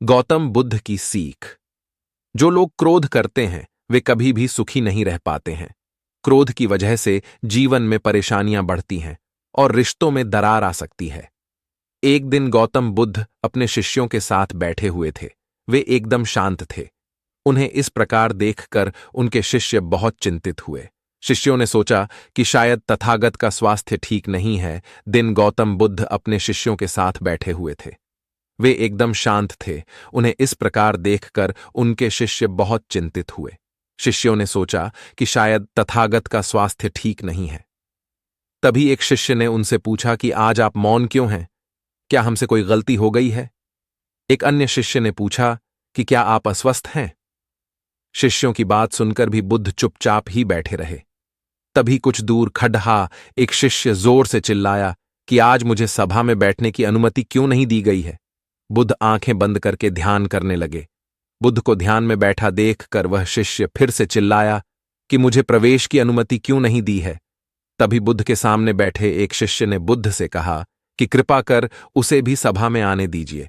गौतम बुद्ध की सीख। जो लोग क्रोध करते हैं वे कभी भी सुखी नहीं रह पाते हैं। क्रोध की वजह से जीवन में परेशानियां बढ़ती हैं और रिश्तों में दरार आ सकती है। एक दिन गौतम बुद्ध अपने शिष्यों के साथ बैठे हुए थे। वे एकदम शांत थे। उन्हें इस प्रकार देखकर उनके शिष्य बहुत चिंतित हुए। शिष्यों ने सोचा कि शायद तथागत का स्वास्थ्य ठीक नहीं है। दिन गौतम बुद्ध अपने शिष्यों के साथ बैठे हुए थे। वे एकदम शांत थे। उन्हें इस प्रकार देखकर उनके शिष्य बहुत चिंतित हुए। शिष्यों ने सोचा कि शायद तथागत का स्वास्थ्य ठीक नहीं है। तभी एक शिष्य ने उनसे पूछा कि आज आप मौन क्यों हैं? क्या हमसे कोई गलती हो गई है? एक अन्य शिष्य ने पूछा कि क्या आप अस्वस्थ हैं? शिष्यों की बात सुनकर भी बुद्ध चुपचाप ही बैठे रहे। तभी कुछ दूर खड्हा एक शिष्य जोर से चिल्लाया कि आज मुझे सभा में बैठने की अनुमति क्यों नहीं दी गई है? बुद्ध आंखें बंद करके ध्यान करने लगे। बुद्ध को ध्यान में बैठा देखकर वह शिष्य फिर से चिल्लाया कि मुझे प्रवेश की अनुमति क्यों नहीं दी है? तभी बुद्ध के सामने बैठे एक शिष्य ने बुद्ध से कहा कि कृपा कर उसे भी सभा में आने दीजिए।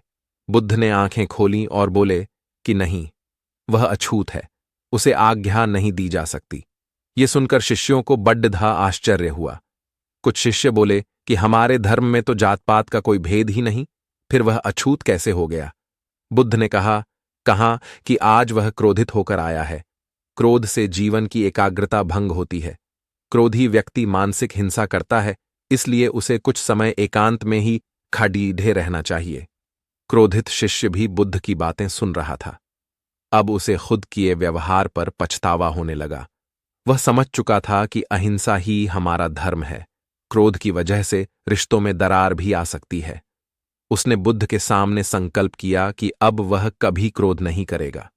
बुद्ध ने आंखें खोलीं और बोले कि नहीं, वह अछूत है, उसे आज्ञा नहीं दी जा सकती। ये सुनकर शिष्यों को बड्ढा आश्चर्य हुआ। कुछ शिष्य बोले कि हमारे धर्म में तो जात पात का कोई भेद ही नहीं, फिर वह अछूत कैसे हो गया? बुद्ध ने कहा कि आज वह क्रोधित होकर आया है। क्रोध से जीवन की एकाग्रता भंग होती है। क्रोधी व्यक्ति मानसिक हिंसा करता है, इसलिए उसे कुछ समय एकांत में ही खड़ीढे रहना चाहिए। क्रोधित शिष्य भी बुद्ध की बातें सुन रहा था। अब उसे खुद किए व्यवहार पर पछतावा होने लगा। वह समझ चुका था कि अहिंसा ही हमारा धर्म है। क्रोध की वजह से रिश्तों में दरार भी आ सकती है। उसने बुद्ध के सामने संकल्प किया कि अब वह कभी क्रोध नहीं करेगा।